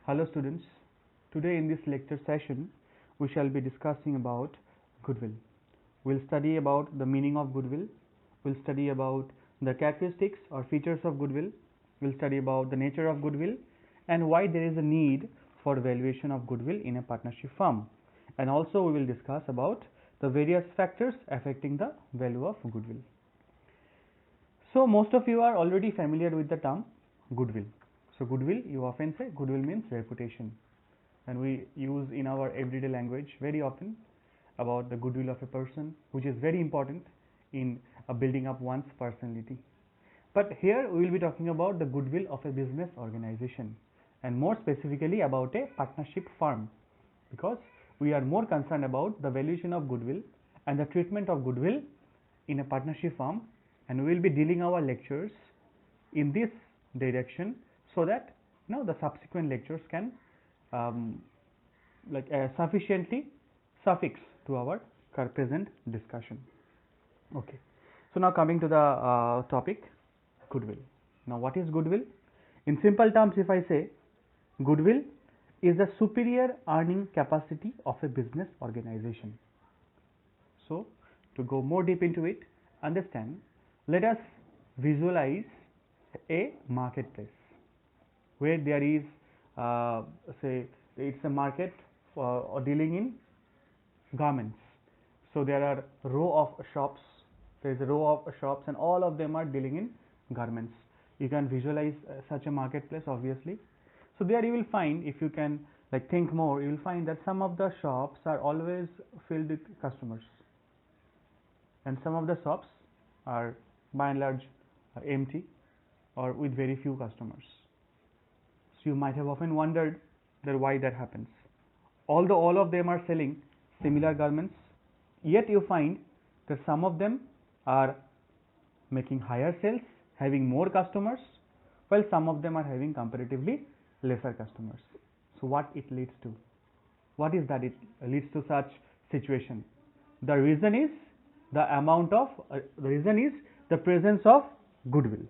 Hello students, today in this lecture session we shall be discussing about goodwill. We'll study about the meaning of goodwill, we'll study about the characteristics or features of goodwill, we'll study about the nature of goodwill and why there is a need for valuation of goodwill in a partnership firm, and also we will discuss about the various factors affecting the value of goodwill. So most of you are already familiar with the term goodwill. So goodwill, you often say goodwill means reputation, and we use in our everyday language very often about the goodwill of a person, which is very important in building up one's personality. But here we will be talking about the goodwill of a business organization, and more specifically about a partnership firm, because we are more concerned about the valuation of goodwill and the treatment of goodwill in a partnership firm, and we will be dealing our lectures in this direction so that the subsequent lectures can sufficiently suffix to our present discussion. Okay, so now coming to the topic goodwill. Now what is goodwill? In simple terms, if I say goodwill is the superior earning capacity of a business organization. So to go more deep into it, understand, let us visualize a marketplace where there is say it's a market for dealing in garments. So there are row of shops, there is a row of shops and all of them are dealing in garments. You can visualize such a marketplace obviously. So there you will find, if you can think more, you will find that some of the shops are always filled with customers and some of the shops are by and large empty or with very few customers. So you might have often wondered that why that happens. Although all of them are selling similar garments, yet you find that some of them are making higher sales, having more customers, while some of them are having comparatively lesser customers. So what it leads to? What is that it leads to such situation? The reason is the presence of goodwill.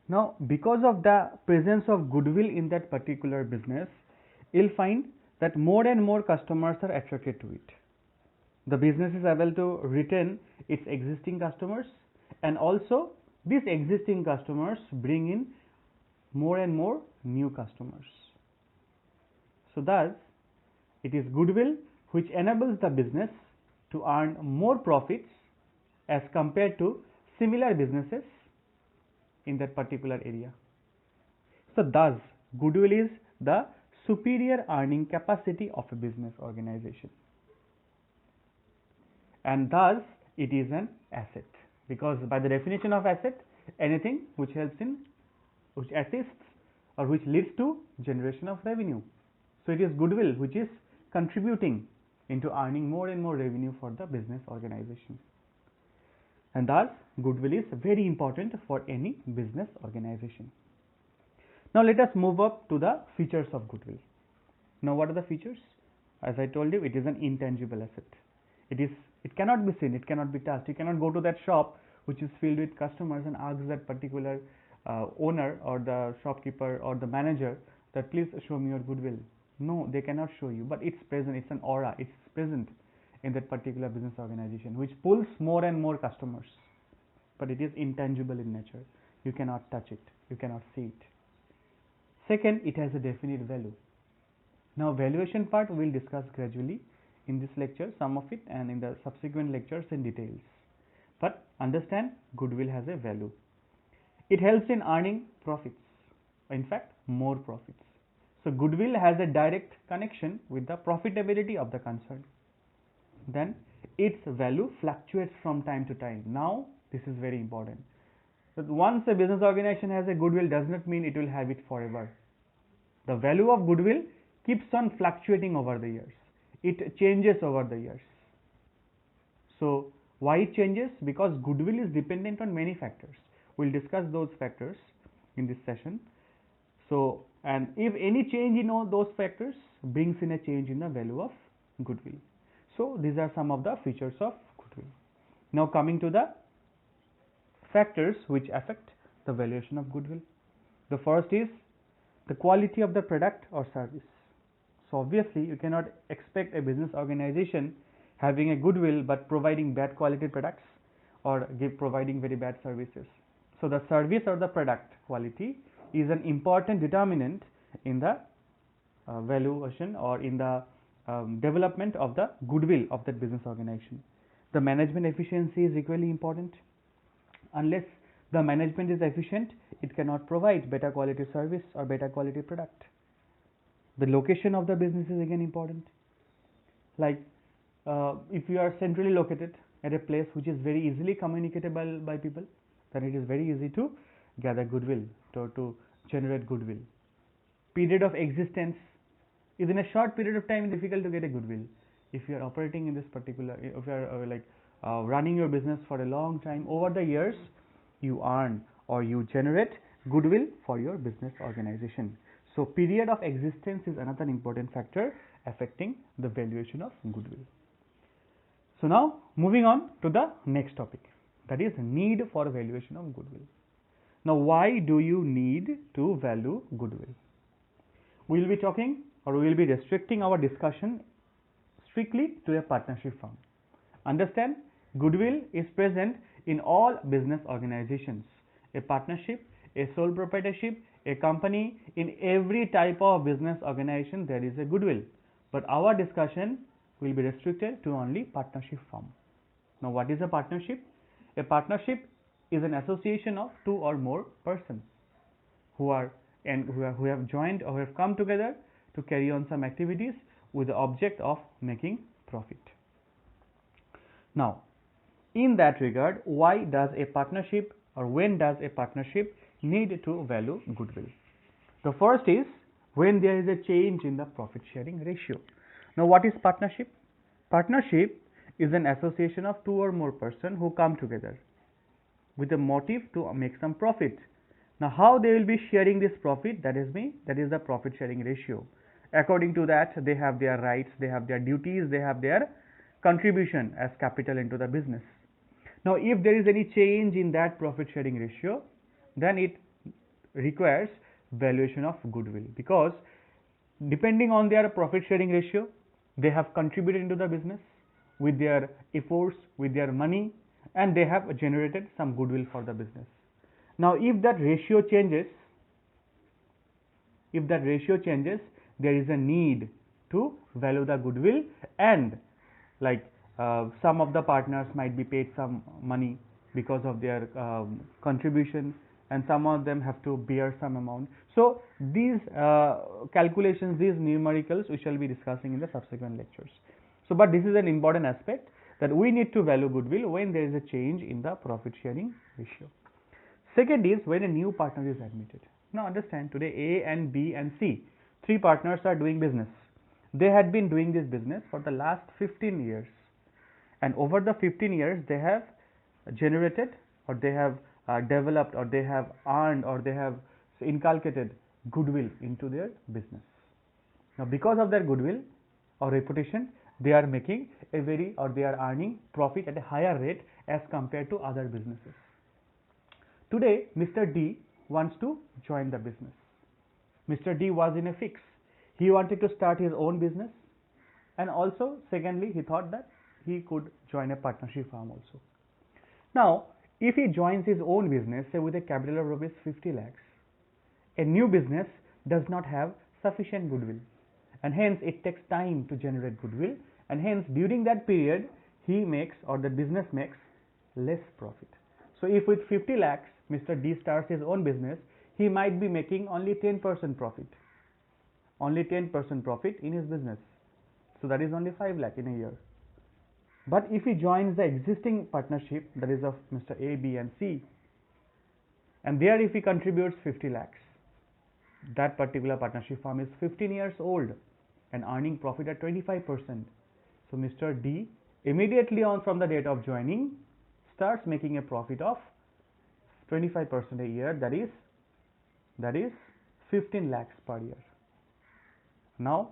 Now because of the presence of goodwill in that particular business, you'll find that more and more customers are attracted to it. The business is able to retain its existing customers, and also these existing customers bring in more and more new customers. So thus it is goodwill which enables the business to earn more profits as compared to similar businesses in that particular area. So thus goodwill is the superior earning capacity of a business organization, and thus it is an asset, because by the definition of asset, anything which assists or which leads to generation of revenue. So it is goodwill which is contributing into earning more and more revenue for the business organization, and thus goodwill is very important for any business organization. Now let us move up to the features of goodwill. Now what are the features? As I told you, it is an intangible asset. It cannot be seen, it cannot be touched. You cannot go to that shop which is filled with customers and ask that particular owner or the shopkeeper or the manager that please show me your goodwill. No, they cannot show you, but it's present, it's an aura, it's present in that particular business organization which pulls more and more customers, but it is intangible in nature. You cannot touch it, you cannot see it. Second, it has a definite value. Now valuation part we will discuss gradually in this lecture, some of it, and in the subsequent lectures in details. But understand, goodwill has a value. It helps in earning profits, in fact more profits. So goodwill has a direct connection with the profitability of the concern. Then its value fluctuates from time to time. Now this is very important. So once a business organization has a goodwill does not mean it will have it forever. The value of goodwill keeps on fluctuating over the years. It changes over the years. So why it changes? Because goodwill is dependent on many factors. We'll discuss those factors in this session. So, and if any change in all those factors brings in a change in the value of goodwill. So these are some of the features of goodwill. Now coming to the factors which affect the valuation of goodwill. The first is the quality of the product or service. So obviously you cannot expect a business organization having a goodwill but providing bad quality products or providing very bad services. So the service or the product quality is an important determinant in the valuation or in the development of the goodwill of that business organization. The management efficiency is equally important. Unless the management is efficient, it cannot provide better quality service or better quality product. The location of the business is again important. Like if you are centrally located at a place which is very easily communicatable by people, then it is very easy to gather goodwill, to generate goodwill. Period of existence is in a short period of time difficult to get a goodwill. If you are operating in this particular, if you are running your business for a long time, over the years you earn or you generate goodwill for your business organization. So period of existence is another important factor affecting the valuation of goodwill. So now moving on to the next topic, that is need for valuation of goodwill. Now why do you need to value goodwill? We will be talking or we will be restricting our discussion strictly to a partnership firm. Understand, goodwill is present in all business organizations. A partnership, a sole proprietorship, a company, in every type of business organization there is a goodwill. But our discussion will be restricted to only partnership firm. Now what is a partnership? A partnership is an association of two or more persons who have joined or have come together to carry on some activities with the object of making profit. Now, in that regard, why does a partnership or when does a partnership need to value goodwill? The first is when there is a change in the profit sharing ratio. Now, what is partnership? Partnership is an association of two or more persons who come together with a motive to make some profit. Now, how they will be sharing this profit? That is the profit sharing ratio. According to that, they have their rights, they have their duties, they have their contribution as capital into the business. Now, if there is any change in that profit sharing ratio, then it requires valuation of goodwill, because depending on their profit sharing ratio, they have contributed into the business with their efforts, with their money, and they have generated some goodwill for the business. Now, if that ratio changes, there is a need to value the goodwill, and like some of the partners might be paid some money because of their contribution, and some of them have to bear some amount. So these calculations, these numericals we shall be discussing in the subsequent lectures. So but this is an important aspect, that we need to value goodwill when there is a change in the profit sharing ratio. Second is when a new partner is admitted. Now understand, today A and B and C, three partners are doing business. They had been doing this business for the last 15 years, and over the 15 years they have generated, or they have developed, or they have earned, or they have inculcated goodwill into their business. Now because of their goodwill or reputation, they are making they are earning profit at a higher rate as compared to other businesses. Today Mr. D wants to join the business. Mr. D was in a fix. He wanted to start his own business, and also secondly he thought that he could join a partnership firm also. Now if he joins his own business, say with a capital of rupees 50 lakhs, a new business does not have sufficient goodwill, and hence it takes time to generate goodwill, and hence during that period he makes, or the business makes, less profit. So if with 50 lakhs Mr. D starts his own business, he might be making only 10% profit, in his business. So that is only 5 lakh in a year. But if he joins the existing partnership, that is of Mr. A, B and C, and there if he contributes 50 lakhs, that particular partnership firm is 15 years old and earning profit at 25%. So Mr. D immediately on from the date of joining starts making a profit of 25% a year, that is 15 lakhs per year. Now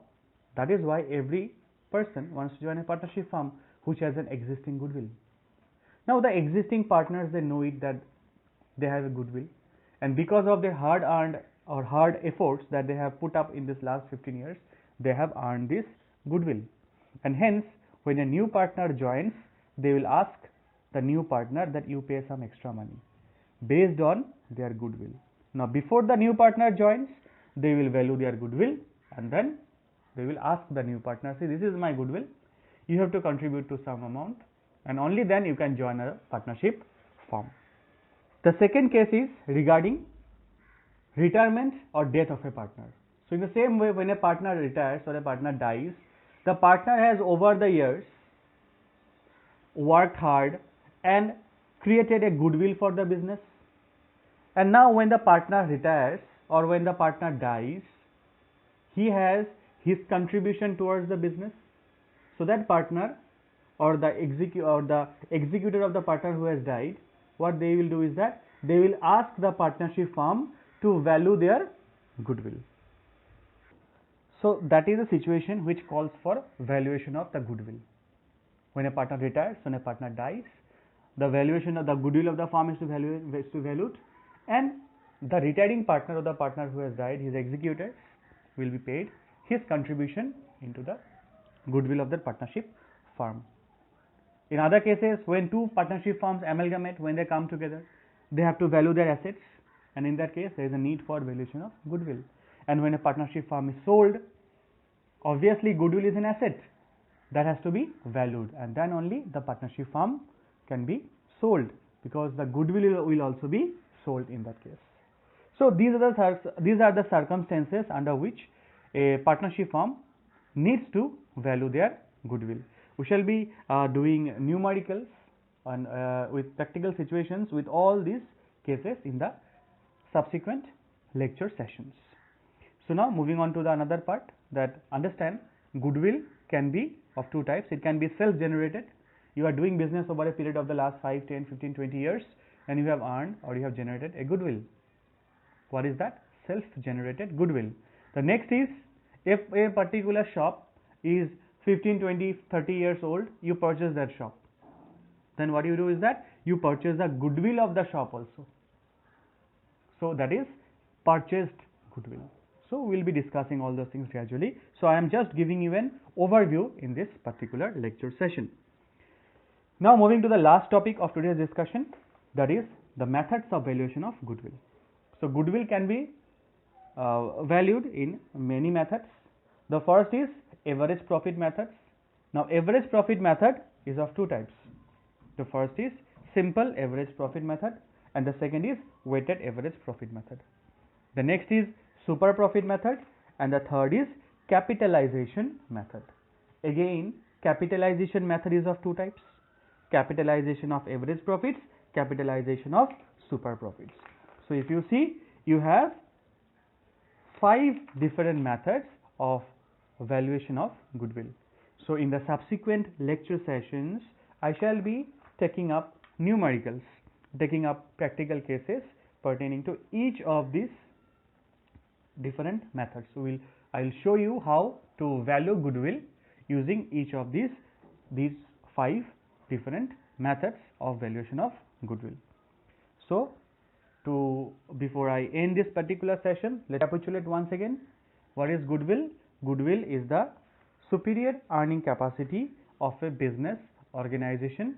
that is why every person wants to join a partnership firm which has an existing goodwill. Now the existing partners, they know it that they have a goodwill, and because of their hard earned or hard efforts that they have put up in this last 15 years, they have earned this goodwill. And hence, when a new partner joins, they will ask the new partner that you pay some extra money based on their goodwill. Now, before the new partner joins, they will value their goodwill, and then they will ask the new partner, see, this is my goodwill, you have to contribute to some amount, and only then you can join a partnership firm. The second case is regarding retirement or death of a partner. So, in the same way, when a partner retires or a partner dies, the partner has over the years worked hard and created a goodwill for the business, and now when the partner retires or when the partner dies, he has his contribution towards the business. So that partner or the executor of the partner who has died, what they will do is that they will ask the partnership firm to value their goodwill. So that is a situation which calls for valuation of the goodwill. When a partner retires, when a partner dies, the valuation of the goodwill of the firm is to valued, and the retiring partner or the partner who has died, his executors will be paid his contribution into the goodwill of the partnership firm. In other cases, when two partnership firms amalgamate, when they come together, they have to value their assets, and in that case, there is a need for valuation of goodwill. And when a partnership firm is sold, obviously goodwill is an asset that has to be valued, and then only the partnership firm can be sold, because the goodwill will also be sold in that case. So these are the circumstances under which a partnership firm needs to value their goodwill. We shall be doing numericals and with practical situations with all these cases in the subsequent lecture sessions. So now moving on to the another part, that understand goodwill can be of two types. It can be self-generated. You are doing business over a period of the last 5, 10, 15, 20 years, and you have earned or you have generated a goodwill. What is that? Self-generated goodwill. The next is, if a particular shop is 15, 20, 30 years old, you purchase that shop. Then what you do is that you purchase the goodwill of the shop also. So that is purchased goodwill. So we will be discussing all those things gradually. So I am just giving you an overview in this particular lecture session. Now moving to the last topic of today's discussion, that is the methods of valuation of goodwill. So goodwill can be valued in many methods. The first is average profit methods. Now average profit method is of two types. The first is simple average profit method, and the second is weighted average profit method. The next is super profit method, and the third is capitalization method. Again, capitalization method is of two types: capitalization of average profits, capitalization of super profits. So if you see, you have 5 different methods of valuation of goodwill. So in the subsequent lecture sessions, I shall be taking up numericals, taking up practical cases pertaining to each of these different methods. So I will show you how to value goodwill using each of these 5 different methods of valuation of goodwill. So before I end this particular session, let's recapitulate once again. What is goodwill? Goodwill is the superior earning capacity of a business organization,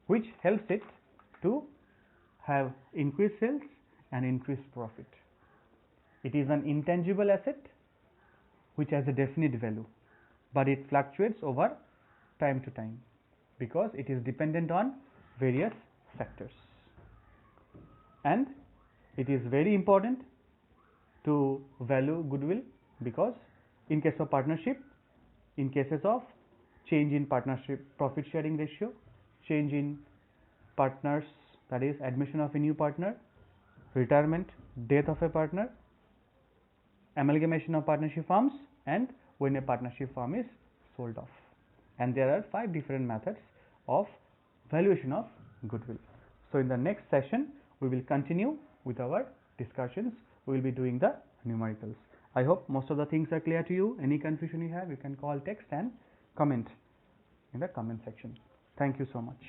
which helps it to have increased sales and increased profit. It is an intangible asset which has a definite value, but it fluctuates over time to time because it is dependent on various factors. And it is very important to value goodwill, because in case of partnership, in cases of change in partnership profit sharing ratio, change in partners, that is admission of a new partner, retirement, death of a partner, amalgamation of partnership firms, and when a partnership firm is sold off. And there are 5 different methods of valuation of goodwill. So in the next session, we will continue with our discussions. We will be doing the numericals. I hope most of the things are clear to you. Any confusion you have, you can call, text, and comment in the comment section. Thank you so much.